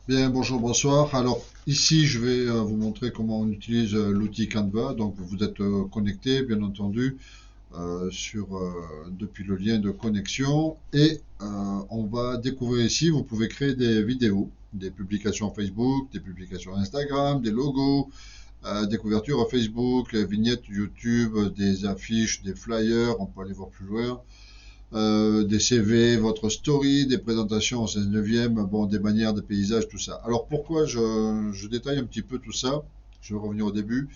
Bien, bonjour, bonsoir. Alors, ici, je vais vous montrer comment on utilise l'outil Canva. Donc, vous êtes connecté, bien entendu, depuis le lien de connexion. Et on va découvrir ici, vous pouvez créer des vidéos, des publications Facebook, des publications Instagram, des logos, des couvertures Facebook, vignettes YouTube, des affiches, des flyers. On peut aller voir plus loin. Des CV, votre story, des présentations en 16/9, bon, des bannières, des paysages, tout ça. Alors pourquoi je détaille un petit peu tout ça? Je vais revenir au début.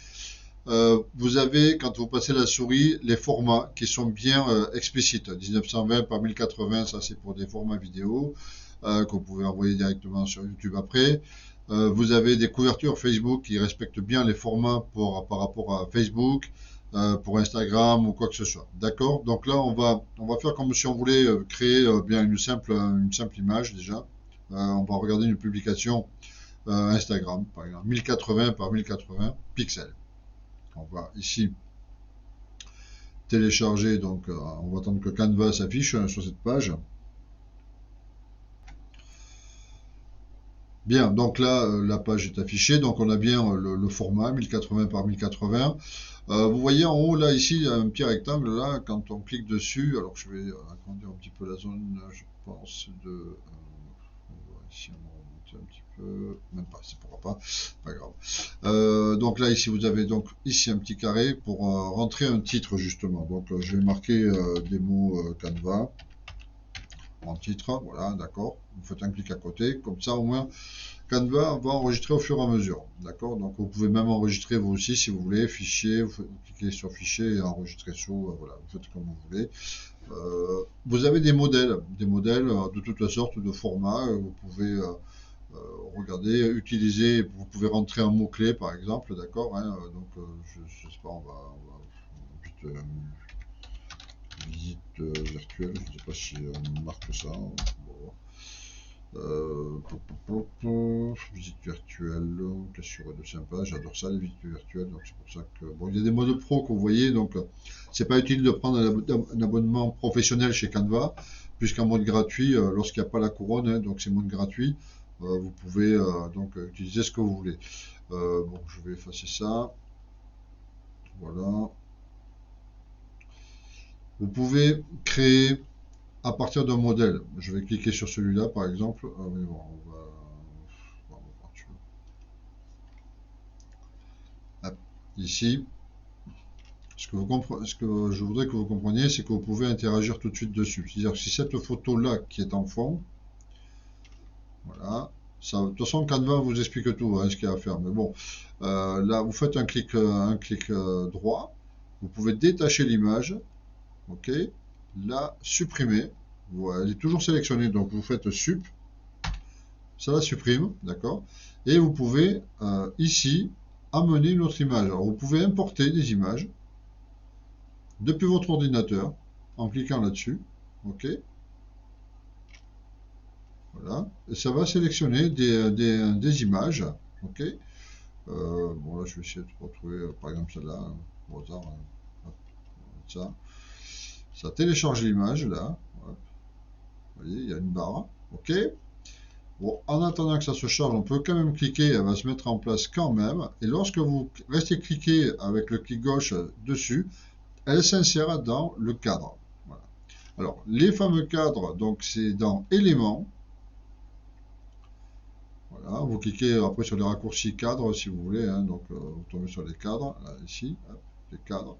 Vous avez, quand vous passez la souris, les formats qui sont bien explicites. 1920 par 1080, ça c'est pour des formats vidéo que vous pouvez envoyer directement sur YouTube après. Vous avez des couvertures Facebook qui respectent bien les formats par rapport à Facebook, pour Instagram ou quoi que ce soit. D'accord? Donc là, on va faire comme si on voulait créer bien une simple image déjà. On va regarder une publication Instagram, par exemple, 1080 par 1080 pixels. On va ici télécharger, donc on va attendre que Canva s'affiche sur cette page. Bien, donc là, la page est affichée, donc on a bien le format 1080 par 1080. Vous voyez en haut, là, ici, il y a un petit rectangle, là, quand on clique dessus, alors je vais agrandir un petit peu la zone, je pense, on va ici, on va remonter un petit peu, même pas, c'est pourquoi pas grave. Donc là, ici, vous avez donc ici un petit carré pour rentrer un titre, justement. Donc je vais marquer des mots Canva en titre, voilà, d'accord. Vous faites un clic à côté, comme ça, au moins, Canva va enregistrer au fur et à mesure. D'accord? Donc vous pouvez même enregistrer vous aussi si vous voulez, fichier, vous cliquez sur fichier et enregistrer sous, voilà, vous faites comme vous voulez. Vous avez des modèles de toutes sortes de formats, vous pouvez regarder, utiliser, vous pouvez rentrer un mot-clé par exemple, d'accord, hein, donc je sais pas, on va visite virtuelle, je ne sais pas si on marque ça. Bon. Visite virtuelle, qu'est-ce qu'il y aurait de sympa? J'adore ça, les visites virtuelles, donc c'est pour ça que. Bon, il y a des modes pro que vous voyez, donc c'est pas utile de prendre un abonnement professionnel chez Canva, puisqu'en mode gratuit, lorsqu'il n'y a pas la couronne, hein, donc c'est mode gratuit, vous pouvez donc utiliser ce que vous voulez. Bon, je vais effacer ça. Voilà. Vous pouvez créer à partir d'un modèle. Je vais cliquer sur celui-là, par exemple. Ah oui, bon, on va voir, hop, ici. Ce que je voudrais que vous compreniez, c'est que vous pouvez interagir tout de suite dessus. C'est-à-dire que si cette photo-là qui est en fond, voilà, ça, de toute façon, Canva vous explique tout, hein, ce qu'il y a à faire. Mais bon, là, vous faites un clic droit. Vous pouvez détacher l'image, ok. La supprimer. Voilà, elle est toujours sélectionnée, donc vous faites sup, ça la supprime, d'accord. Et vous pouvez ici amener une autre image. Alors vous pouvez importer des images depuis votre ordinateur en cliquant là-dessus, ok. Voilà, et ça va sélectionner des images, ok. Bon là je vais essayer de retrouver par exemple celle-là, hein, au hasard, hein. Hop, ça. Ça télécharge l'image là, hop. Vous voyez, il y a une barre, ok. Bon, en attendant que ça se charge, on peut quand même cliquer, elle va se mettre en place quand même. Et lorsque vous restez cliqué avec le clic gauche dessus, elle s'insère dans le cadre. Voilà. Alors, les fameux cadres, donc c'est dans éléments. Voilà, vous cliquez après sur les raccourcis cadres si vous voulez, hein, donc vous tombez sur les cadres, là, ici, hop, les cadres.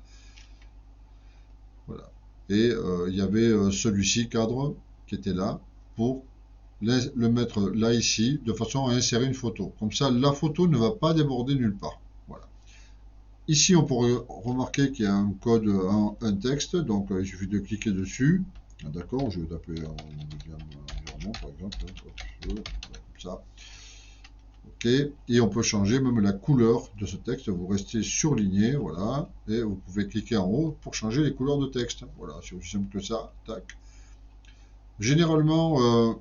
Voilà. Et il y avait celui-ci, cadre, qui était là, pour le mettre là ici, de façon à insérer une photo. Comme ça, la photo ne va pas déborder nulle part. Voilà. Ici, on pourrait remarquer qu'il y a un code, un texte, donc il suffit de cliquer dessus. Ah, d'accord, je vais taper un deuxième environnement, par exemple, comme ça. Ok, et on peut changer même la couleur de ce texte. Vous restez surligné, voilà, et vous pouvez cliquer en haut pour changer les couleurs de texte. Voilà, c'est aussi simple que ça. Tac. Généralement,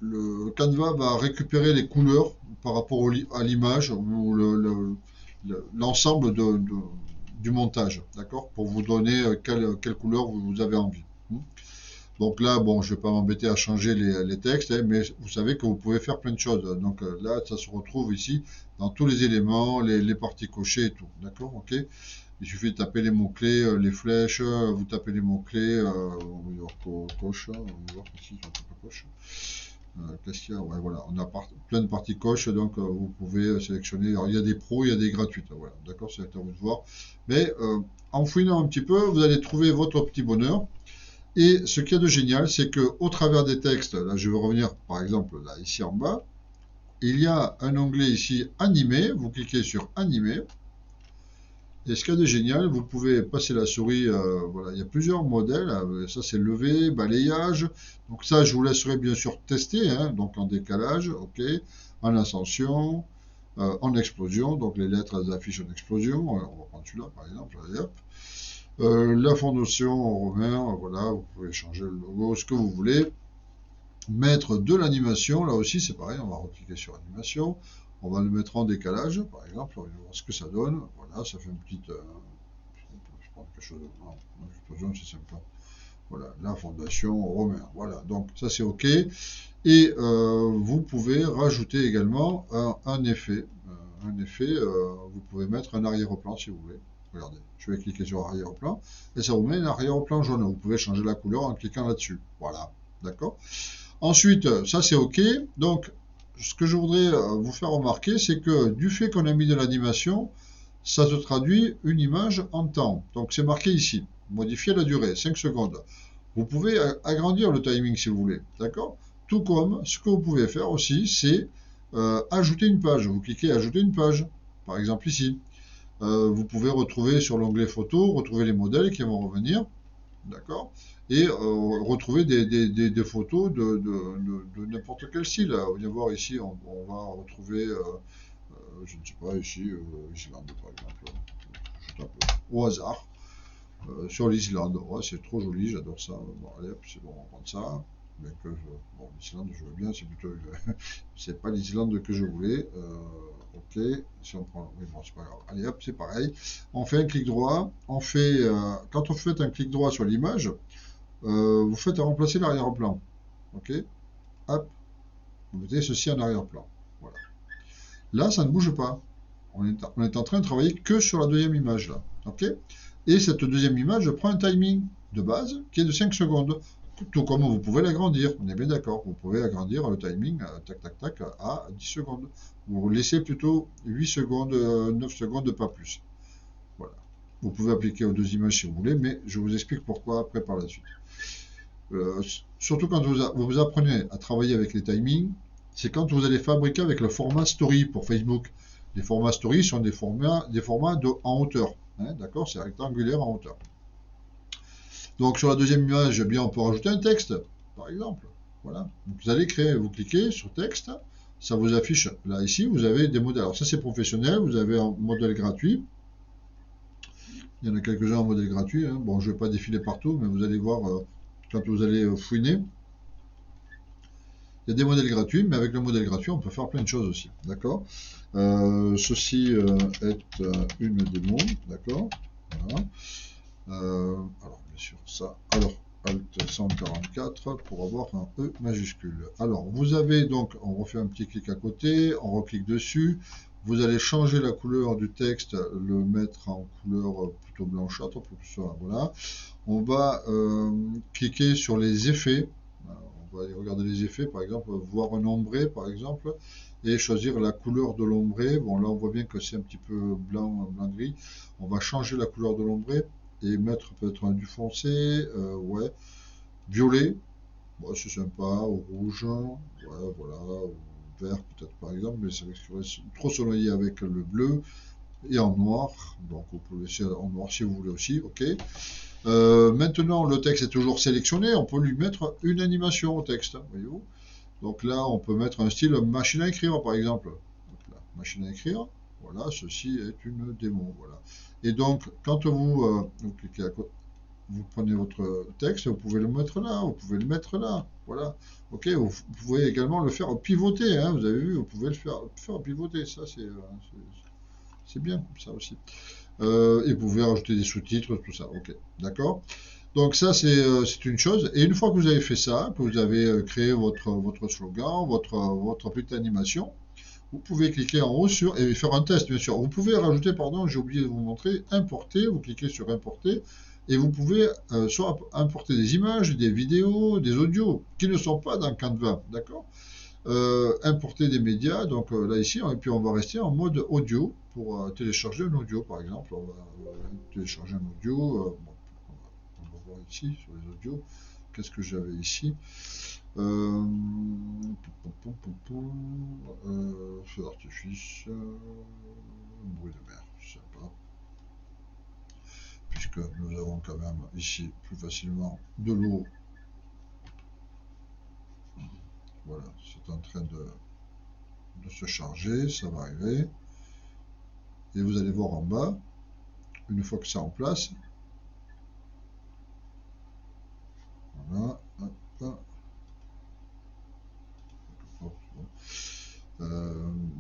le Canva va récupérer les couleurs par rapport à l'image ou l'ensemble du montage, d'accord, pour vous donner quelle couleur vous avez envie. Donc là, bon, je vais pas m'embêter à changer les textes, hein, mais vous savez que vous pouvez faire plein de choses. Donc là, ça se retrouve ici dans tous les éléments, les parties cochées et tout. D'accord? Ok? Il suffit de taper les mots-clés, les flèches, vous tapez les mots-clés, on va dire coche, on va voir ici, on tape coche. Qu'est-ce qu'il y a? Ouais, voilà, on a plein de parties coches, donc vous pouvez sélectionner. Alors, il y a des pros, il y a des gratuites, voilà, d'accord, c'est à vous de voir. Mais en fouinant un petit peu, vous allez trouver votre petit bonheur. Et ce qu'il y a de génial, c'est que au travers des textes, là, je vais revenir, par exemple, là, ici en bas, il y a un onglet ici, animé. Vous cliquez sur animé. Et ce qu'il y a de génial, vous pouvez passer la souris, voilà, il y a plusieurs modèles, ça c'est levé, balayage, donc ça je vous laisserai bien sûr tester, hein, donc en décalage, ok, en ascension, en explosion, donc les lettres elles affichent en explosion, on va prendre celui-là par exemple, allez, hop. La fondation en romain, voilà, vous pouvez changer le logo, ce que vous voulez, mettre de l'animation, là aussi c'est pareil, on va recliquer sur animation, on va le mettre en décalage, par exemple, on va voir ce que ça donne, voilà, ça fait une petite... je prends quelque chose de... Non, l'explosion c'est sympa. Voilà, la fondation romain, voilà, donc ça c'est ok. Et vous pouvez rajouter également un effet. Vous pouvez mettre un arrière-plan si vous voulez. Regardez, je vais cliquer sur arrière-plan et ça vous met un arrière-plan jaune. Vous pouvez changer la couleur en cliquant là-dessus. Voilà, d'accord. Ensuite, ça c'est ok. Donc, ce que je voudrais vous faire remarquer, c'est que du fait qu'on a mis de l'animation, ça se traduit une image en temps. Donc, c'est marqué ici. Modifier la durée, 5 secondes. Vous pouvez agrandir le timing si vous voulez, d'accord? Tout comme ce que vous pouvez faire aussi, c'est ajouter une page. Vous cliquez ajouter une page, par exemple ici. Vous pouvez retrouver sur l'onglet photo, retrouver les modèles qui vont revenir, d'accord? Et retrouver des photos de n'importe quel style. Vous allez voir ici, on va retrouver, je ne sais pas, ici, Islande par exemple. Je tape au hasard. Sur l'Islande, ouais, c'est trop joli, j'adore ça. Bon, allez, hop, c'est bon, on va prendre ça. Mais bon, l'Islande, je veux bien, c'est plutôt, c'est pas l'Islande que je voulais. Ok, si on prend, oui, bon, c'est pas grave. Allez, hop, c'est pareil. On fait un clic droit. On fait, quand on fait un clic droit sur l'image, vous faites remplacer l'arrière-plan. Ok, hop, vous mettez ceci en arrière-plan. Voilà. Là, ça ne bouge pas. On est en train de travailler que sur la deuxième image là. Ok. Et cette deuxième image prend un timing de base qui est de 5 secondes. Tout comme vous pouvez l'agrandir, on est bien d'accord. Vous pouvez agrandir le timing tac tac tac à 10 secondes. Vous laissez plutôt 8 secondes, 9 secondes, pas plus. Voilà. Vous pouvez appliquer aux deux images si vous voulez, mais je vous explique pourquoi après par la suite. Surtout quand vous apprenez à travailler avec les timings, c'est quand vous allez fabriquer avec le format story pour Facebook. Les formats story sont des formats en hauteur. Hein, d'accord, c'est rectangulaire en hauteur. Donc sur la deuxième image, eh bien, on peut rajouter un texte, par exemple. Voilà. Donc vous allez créer, vous cliquez sur texte, ça vous affiche. Là, ici, vous avez des modèles. Alors ça, c'est professionnel, vous avez un modèle gratuit. Il y en a quelques-uns en modèle gratuit. Hein. Bon, je ne vais pas défiler partout, mais vous allez voir quand vous allez fouiner. Il y a des modèles gratuits, mais avec le modèle gratuit, on peut faire plein de choses aussi. D'accord. Ceci est une démo. D'accord. Voilà. Alors, bien sûr, ça. Alors, Alt 144 pour avoir un E majuscule. Alors, vous avez donc, on refait un petit clic à côté, on reclique dessus. Vous allez changer la couleur du texte, le mettre en couleur plutôt blanchâtre pour que ce soit, voilà. On va cliquer sur les effets. On va aller regarder les effets, par exemple, voir un ombré, par exemple, et choisir la couleur de l'ombré. Bon, là, on voit bien que c'est un petit peu blanc-gris. On va changer la couleur de l'ombré et mettre peut-être un du foncé, ouais, violet, ouais, c'est sympa, au rouge, ouais, voilà, au vert peut-être par exemple, mais ça risquerait trop se noyer avec le bleu, et en noir, donc vous pouvez laisser en noir si vous voulez aussi, ok. Maintenant, le texte est toujours sélectionné, on peut lui mettre une animation au texte, voyez-vous. Donc là, on peut mettre un style machine à écrire, par exemple. Donc là, machine à écrire, voilà, ceci est une démo, voilà. Et donc, quand vous cliquez à côté, vous prenez votre texte, vous pouvez le mettre là, vous pouvez le mettre là, voilà. Ok, vous pouvez également le faire pivoter, hein, vous avez vu, vous pouvez le faire pivoter, ça c'est bien, ça aussi. Et vous pouvez rajouter des sous-titres, tout ça, ok, d'accord. Donc ça, c'est une chose. Et une fois que vous avez fait ça, que vous avez créé votre slogan, votre petite animation, vous pouvez cliquer en haut sur et faire un test, bien sûr. Vous pouvez rajouter, pardon, j'ai oublié de vous montrer, importer. Vous cliquez sur importer et vous pouvez soit importer des images, des vidéos, des audios qui ne sont pas dans Canva, d'accord? Importer des médias, donc là ici, et puis on va rester en mode audio pour télécharger un audio, par exemple. On va télécharger un audio. Bon, on va voir ici sur les audios. Qu'est-ce que j'avais ici? Euh, Feu d'artifice, bruit de mer, je sais pas, puisque nous avons quand même ici plus facilement de l'eau. Voilà, c'est en train de se charger, ça va arriver. Et vous allez voir en bas, une fois que c'est en place, voilà, hop, hop,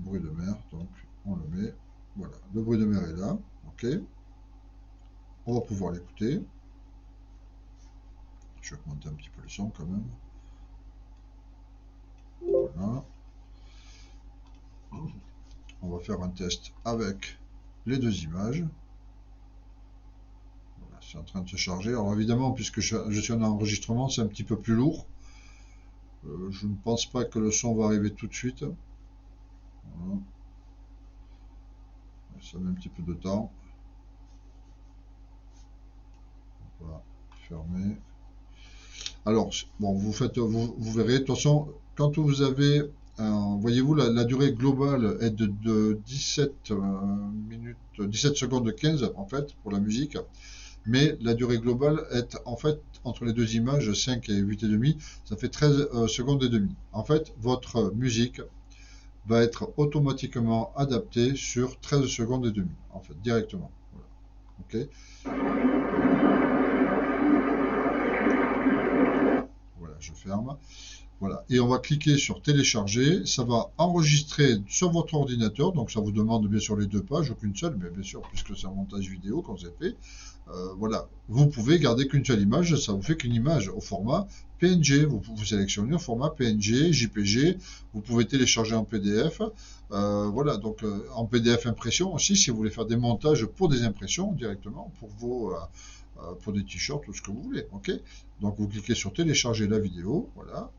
bruit de mer, donc on le met, voilà, le bruit de mer est là, ok, on va pouvoir l'écouter, je vais augmenter un petit peu le son quand même, voilà, on va faire un test avec les deux images, voilà, c'est en train de se charger, alors évidemment puisque je suis en enregistrement c'est un petit peu plus lourd, je ne pense pas que le son va arriver tout de suite, voilà. Ça met un petit peu de temps. On va fermer. Alors, bon, vous verrez, de toute façon, quand vous avez, voyez-vous, la durée globale est de 17 minutes, 17 secondes 15 en fait, pour la musique, mais la durée globale est en fait, entre les deux images, 5 et 8 et demi, ça fait 13 secondes et demie. En fait, votre musique va être automatiquement adaptée sur 13 secondes et demie, en fait, directement. Voilà. Ok. Voilà, je ferme. Voilà. Et on va cliquer sur télécharger. Ça va enregistrer sur votre ordinateur. Donc ça vous demande bien sûr les deux pages, aucune seule, mais bien sûr, puisque c'est un montage vidéo qu'on s'est fait. Voilà. Vous pouvez garder qu'une seule image. Ça vous fait qu'une image au format PNG. Vous sélectionnez un format PNG, JPG. Vous pouvez télécharger en PDF. Voilà. Donc en PDF impression aussi, si vous voulez faire des montages pour des impressions directement, pour des t-shirts ou ce que vous voulez. Ok. Donc vous cliquez sur télécharger la vidéo. Voilà.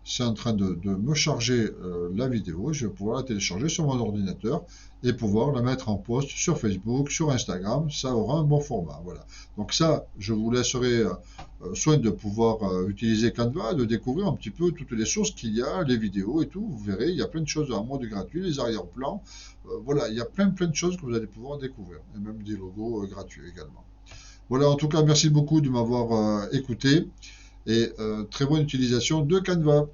C'est en train de me charger la vidéo. Je vais pouvoir la télécharger sur mon ordinateur et pouvoir la mettre en post sur Facebook, sur Instagram. Ça aura un bon format. Voilà. Donc ça, je vous laisserai soin de pouvoir utiliser Canva, de découvrir un petit peu toutes les sources qu'il y a, les vidéos et tout. Vous verrez, il y a plein de choses en mode gratuit, les arrière-plans. Voilà, il y a plein de choses que vous allez pouvoir découvrir. Et même des logos gratuits également. Voilà, en tout cas, merci beaucoup de m'avoir écouté et très bonne utilisation de Canva.